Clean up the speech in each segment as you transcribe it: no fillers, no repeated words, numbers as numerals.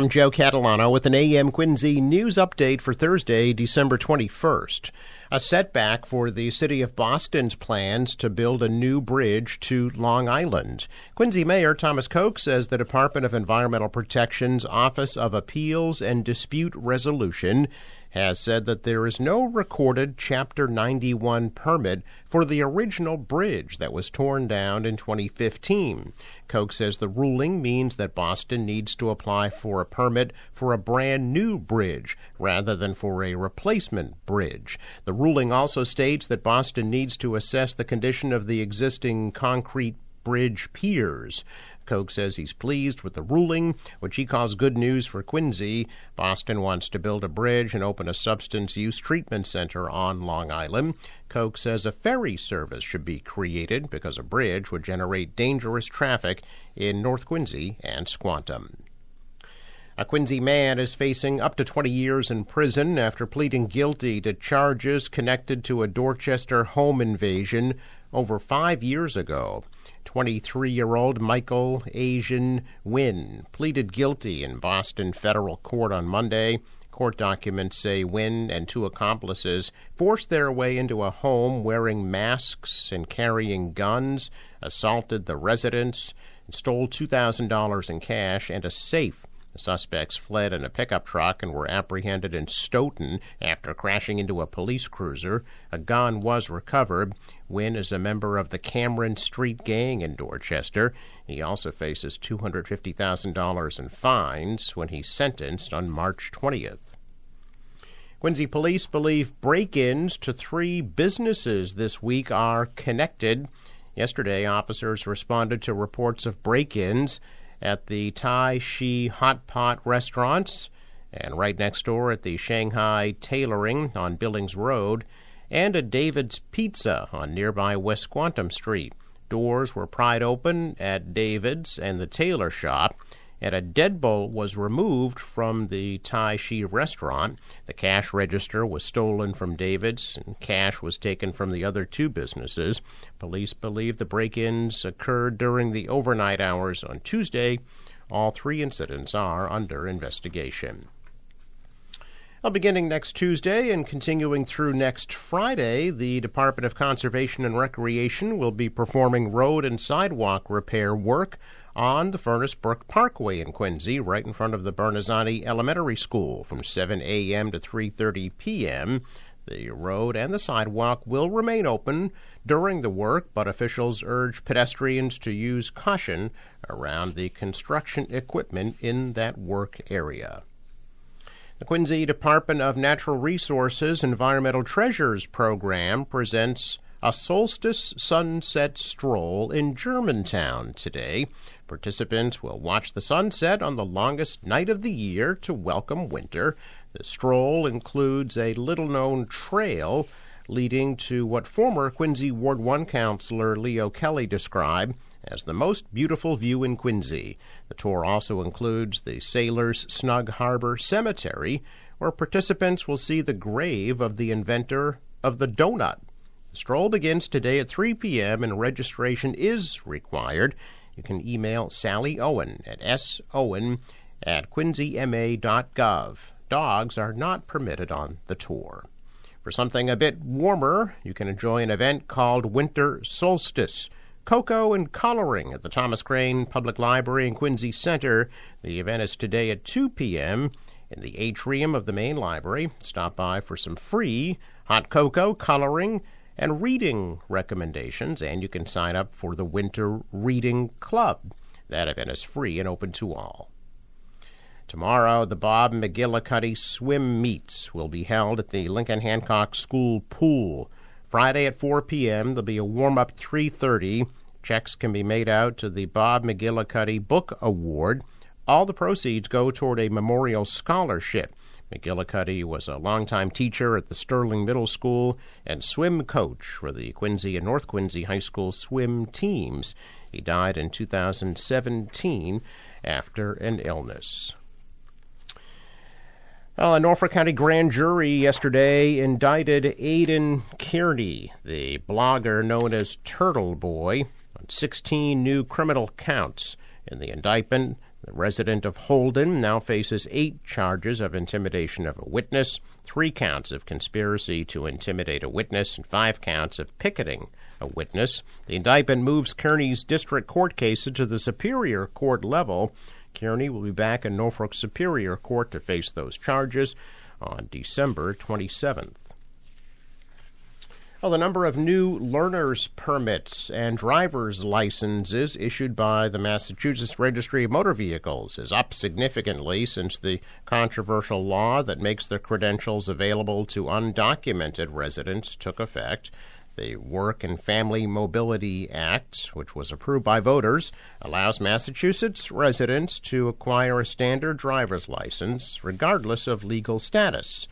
I'm Joe Catalano with an AM Quincy news update for Thursday, December 21st. A setback for the city of Boston's plans to build a new bridge to Long Island. Quincy Mayor Thomas Koch says the Department of Environmental Protection's Office of Appeals and Dispute Resolution has said that there is no recorded Chapter 91 permit for the original bridge that was torn down in 2015. Koch says the ruling means that Boston needs to apply for a permit for a brand new bridge rather than for a replacement bridge. The ruling also states that Boston needs to assess the condition of the existing concrete bridge piers. Koch says he's pleased with the ruling, which he calls good news for Quincy. Boston wants to build a bridge and open a substance use treatment center on Long Island. Koch says a ferry service should be created because a bridge would generate dangerous traffic in North Quincy and Squantum. A Quincy man is facing up to 20 years in prison after pleading guilty to charges connected to a Dorchester home invasion over 5 years ago. 23-year-old Michael Asian Nguyen pleaded guilty in Boston federal court on Monday. Court documents say Nguyen and two accomplices forced their way into a home wearing masks and carrying guns, assaulted the residents, and stole $2,000 in cash and a safe. The suspects fled in a pickup truck and were apprehended in Stoughton after crashing into a police cruiser. A gun was recovered. Nguyen is a member of the Cameron Street Gang in Dorchester. He also faces $250,000 in fines when he's sentenced on March 20th. Quincy police believe break-ins to 3 businesses this week are connected. Yesterday, officers responded to reports of break-ins at the Tai Shi Hot Pot restaurants and right next door at the Shanghai Tailoring on Billings Road and at David's Pizza on nearby West Squantum Street. Doors were pried open at David's and the Tailor Shop, and a deadbolt was removed from the Tai Shi restaurant. The cash register was stolen from David's, and cash was taken from the other 2 businesses. Police believe the break-ins occurred during the overnight hours on Tuesday. All 3 incidents are under investigation. Beginning next Tuesday and continuing through next Friday, the Department of Conservation and Recreation will be performing road and sidewalk repair work on the Furnace Brook Parkway in Quincy, right in front of the Bernazzani Elementary School from 7 a.m. to 3:30 p.m. The road and the sidewalk will remain open during the work, but officials urge pedestrians to use caution around the construction equipment in that work area. The Quincy Department of Natural Resources Environmental Treasures Program presents a solstice sunset stroll in Germantown today. Participants will watch the sunset on the longest night of the year to welcome winter. The stroll includes a little-known trail leading to what former Quincy Ward 1 Councilor Leo Kelly described as the most beautiful view in Quincy. The tour also includes the Sailors Snug Harbor Cemetery, where participants will see the grave of the inventor of the donut. The stroll begins today at 3 p.m. and registration is required. You can email Sally Owen at sowen@quincyma.gov. Dogs are not permitted on the tour. For something a bit warmer, you can enjoy an event called Winter Solstice. Cocoa and coloring at the Thomas Crane Public Library in Quincy Center. The event is today at 2 p.m. in the atrium of the main library. Stop by for some free hot cocoa, coloring, and reading recommendations, and you can sign up for the Winter Reading Club. That event is free and open to all. Tomorrow, the Bob McGillicuddy Swim Meets will be held at the Lincoln Hancock School Pool. Friday at 4 p.m., there'll be a warm-up at 3:30. Checks can be made out to the Bob McGillicuddy Book Award. All the proceeds go toward a memorial scholarship. McGillicuddy was a longtime teacher at the Sterling Middle School and swim coach for the Quincy and North Quincy High School swim teams. He died in 2017 after an illness. Well, a Norfolk County grand jury yesterday indicted Aidan Kearney, the blogger known as Turtle Boy, on 16 new criminal counts. In the indictment, The resident of Holden now faces 8 charges of intimidation of a witness, 3 counts of conspiracy to intimidate a witness, and 5 counts of picketing a witness. The indictment moves Kearney's district court case to the Superior Court level. Kearney will be back in Norfolk Superior Court to face those charges on December 27th. Well, the number of new learner's permits and driver's licenses issued by the Massachusetts Registry of Motor Vehicles is up significantly since the controversial law that makes the credentials available to undocumented residents took effect. The Work and Family Mobility Act, which was approved by voters, allows Massachusetts residents to acquire a standard driver's license regardless of legal status.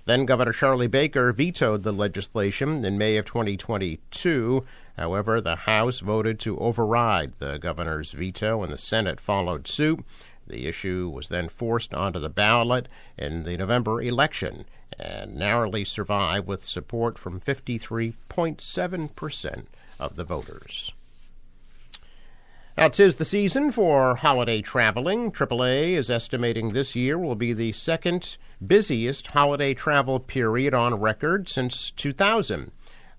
Then Governor Charlie Baker vetoed the legislation in May of 2022. However, the House voted to override the governor's veto, and the Senate followed suit. The issue was then forced onto the ballot in the November election and narrowly survived with support from 53.7% of the voters. Now, 'tis the season for holiday traveling. AAA is estimating this year will be the second busiest holiday travel period on record since 2000.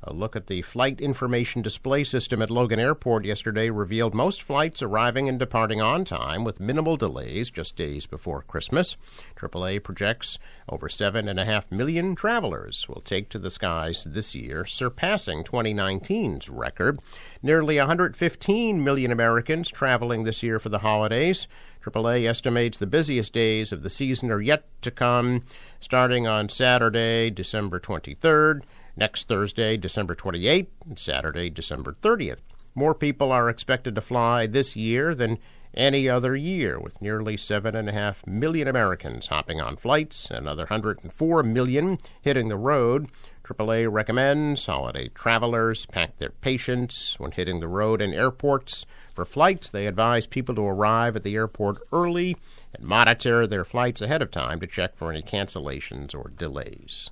A look at the flight information display system at Logan Airport yesterday revealed most flights arriving and departing on time with minimal delays just days before Christmas. AAA projects over 7.5 million travelers will take to the skies this year, surpassing 2019's record. Nearly 115 million Americans traveling this year for the holidays. AAA estimates the busiest days of the season are yet to come, starting on Saturday, December 23rd, next Thursday, December 28th, and Saturday, December 30th. More people are expected to fly this year than any other year, with nearly 7.5 million Americans hopping on flights and another 104 million hitting the road. AAA recommends holiday travelers pack their patience when hitting the road in airports. For flights, they advise people to arrive at the airport early and monitor their flights ahead of time to check for any cancellations or delays.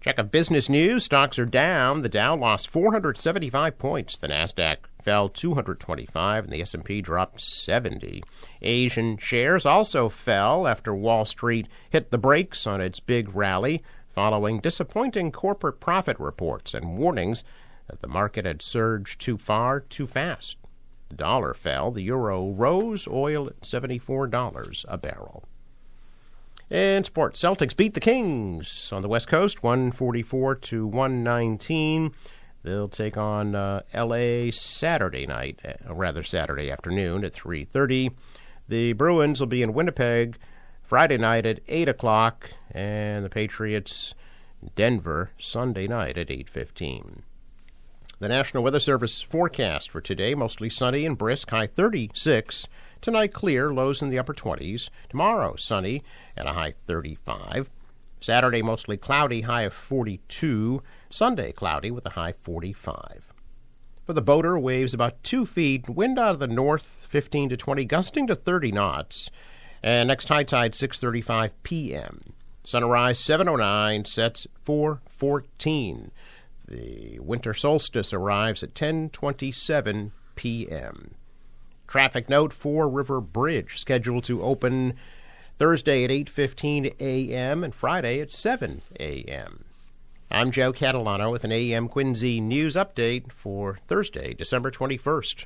Check of business news. Stocks are down. The Dow lost 475 points. The Nasdaq fell 225, and the S&P dropped 70. Asian shares also fell after Wall Street hit the brakes on its big rally following disappointing corporate profit reports and warnings that the market had surged too far, too fast. The dollar fell. The euro rose. Oil at $74 a barrel. In sports, Celtics beat the Kings on the West Coast, 144-119. They'll take on L.A. Saturday afternoon at 3:30. The Bruins will be in Winnipeg Friday night at 8 o'clock, and the Patriots Denver Sunday night at 8:15. The National Weather Service forecast for today, mostly sunny and brisk, high 36. Tonight, clear, lows in the upper 20s. Tomorrow, sunny and a high 35. Saturday, mostly cloudy, high of 42. Sunday, cloudy with a high 45. For the boater, waves about 2 feet. Wind out of the north, 15 to 20, gusting to 30 knots. And next high tide, 6:35 p.m. Sunrise, 7:09, sets 4:14. The winter solstice arrives at 10:27 p.m. Traffic note: Fore River Bridge scheduled to open Thursday at 8:15 a.m. and Friday at 7 a.m. I'm Joe Catalano with an AM Quincy news update for Thursday, December 21st.